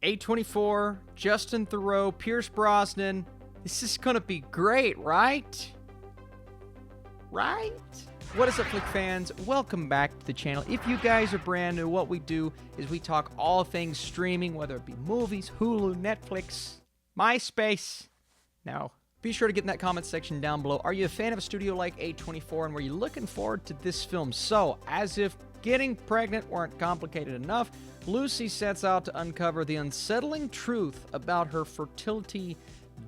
A24, Justin Theroux, Pierce Brosnan. This is gonna be great, right? Right? What is up, Flick fans? Welcome back to the channel. If you guys are brand new, what we do is we talk all things streaming, whether it be movies, Hulu, Netflix, MySpace. Now, be sure to get in that comment section down below. Are you a fan of a studio like A24, and were you looking forward to this film? So, as if getting pregnant weren't complicated enough, Lucy sets out to uncover the unsettling truth about her fertility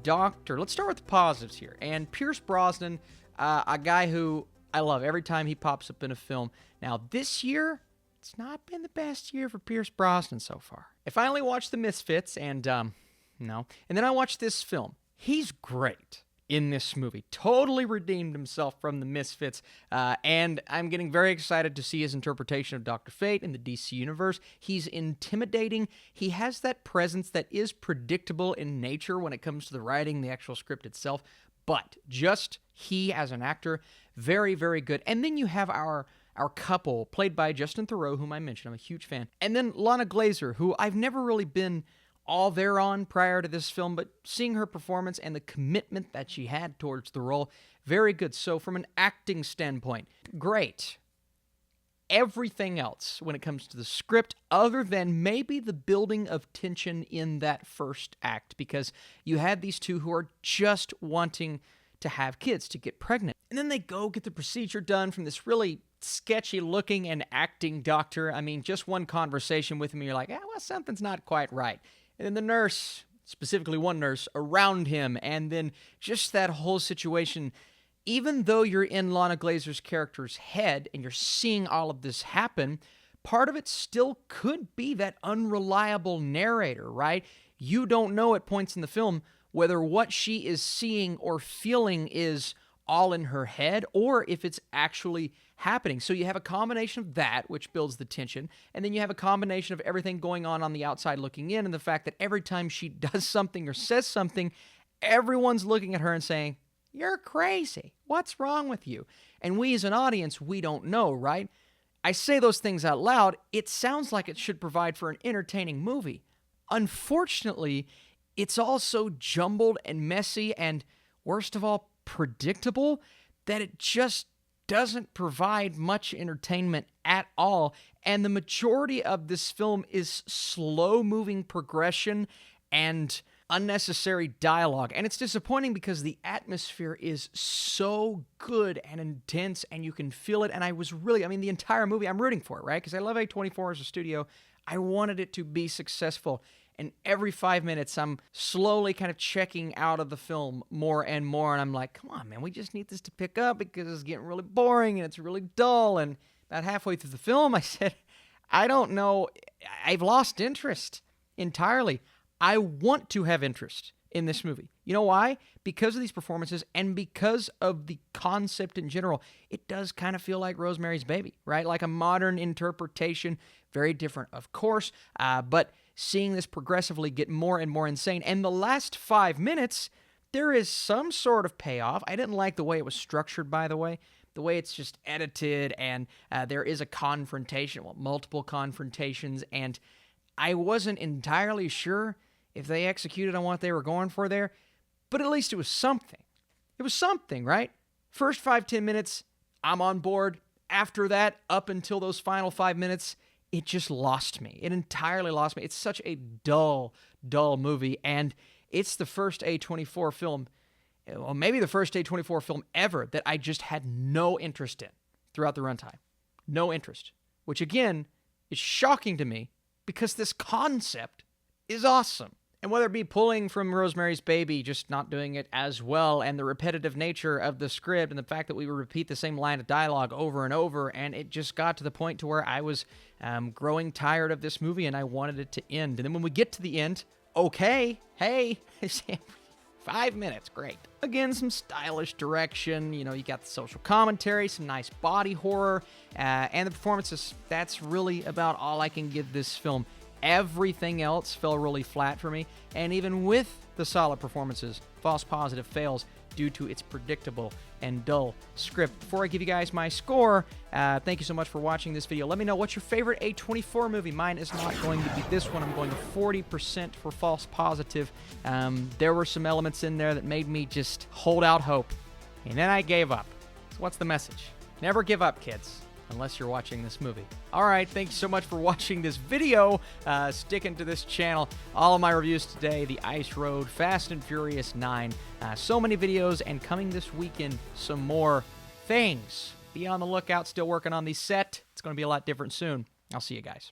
doctor. Let's start with the positives here. And Pierce Brosnan, a guy who I love every time he pops up in a film. Now, this year, it's not been the best year for Pierce Brosnan so far. I finally watched The Misfits, and then I watched this film. He's great in this movie. Totally redeemed himself from The Misfits, and I'm getting very excited to see his interpretation of Dr. Fate in the DC universe. He's intimidating. He has that presence that is predictable in nature when it comes to the writing, the actual script itself, but just he as an actor, very, very good. And then you have our couple, played by Justin Theroux, whom I mentioned. I'm a huge fan. And then Lana Glazer, who I've never really been all there on prior to this film, but seeing her performance and the commitment that she had towards the role, very good. So from an acting standpoint, great. Everything else when it comes to the script, other than maybe the building of tension in that first act, because you had these two who are just wanting to have kids, to get pregnant. And then they go get the procedure done from this really sketchy looking and acting doctor. I mean, just one conversation with him, you're like, well, something's not quite right. And then the nurse, specifically one nurse, around him, and then just that whole situation, even though you're in Lana Glazer's character's head and you're seeing all of this happen, part of it still could be that unreliable narrator, right? You don't know at points in the film whether what she is seeing or feeling is all in her head or if it's actually happening. So you have a combination of that, which builds the tension, and then you have a combination of everything going on the outside looking in, and the fact that every time she does something or says something, everyone's looking at her and saying, "You're crazy. What's wrong with you?" And we as an audience, we don't know, right? I say those things out loud. It sounds like it should provide for an entertaining movie. Unfortunately, it's all so jumbled and messy and, worst of all, predictable that it just doesn't provide much entertainment at all. And the majority of this film is slow-moving progression and unnecessary dialogue. And it's disappointing because the atmosphere is so good and intense and you can feel it. And the entire movie, I'm rooting for it, right? Because I love A24 as a studio. I wanted it to be successful. And every 5 minutes, I'm slowly kind of checking out of the film more and more. And I'm like, come on, man, we just need this to pick up because it's getting really boring and it's really dull. And about halfway through the film, I said, I don't know. I've lost interest entirely. I want to have interest in this movie. You know why? Because of these performances and because of the concept in general. It does kind of feel like Rosemary's Baby, right? Like a modern interpretation. Very different, of course, but seeing this progressively get more and more insane. And the last 5 minutes, there is some sort of payoff. I didn't like the way it was structured, by the way. The way it's just edited, and there is a confrontation, multiple confrontations, and I wasn't entirely sure if they executed on what they were going for there, but at least it was something. It was something, right? First 5-10 minutes, I'm on board. After that, up until those final 5 minutes, it just lost me. It entirely lost me. It's such a dull movie, and it's the first A24 film, well, maybe the first A24 film ever that I just had no interest in throughout the runtime. No interest, which again is shocking to me because this concept is awesome. And whether it be pulling from Rosemary's Baby, just not doing it as well, and the repetitive nature of the script, and the fact that we would repeat the same line of dialogue over and over, and it just got to the point to where I was growing tired of this movie, and I wanted it to end. And then when we get to the end, okay, hey, 5 minutes, great. Again, some stylish direction, you got the social commentary, some nice body horror, and the performances. That's really about all I can give this film. Everything else fell really flat for me, and even with the solid performances, false positive fails, due to its predictable and dull script. Before I give you guys my score, thank you so much for watching this video. Let me know what's your favorite A24 movie. Mine is not going to be this one. I'm going to 40% for false positive. There were some elements in there that made me just hold out hope, and then I gave up. So what's the message? Never give up, kids, unless you're watching this movie. All right, thank you so much for watching this video, sticking to this channel. All of my reviews today, The Ice Road, Fast and Furious 9, so many videos, and coming this weekend, some more things. Be on the lookout, still working on the set. It's going to be a lot different soon. I'll see you guys.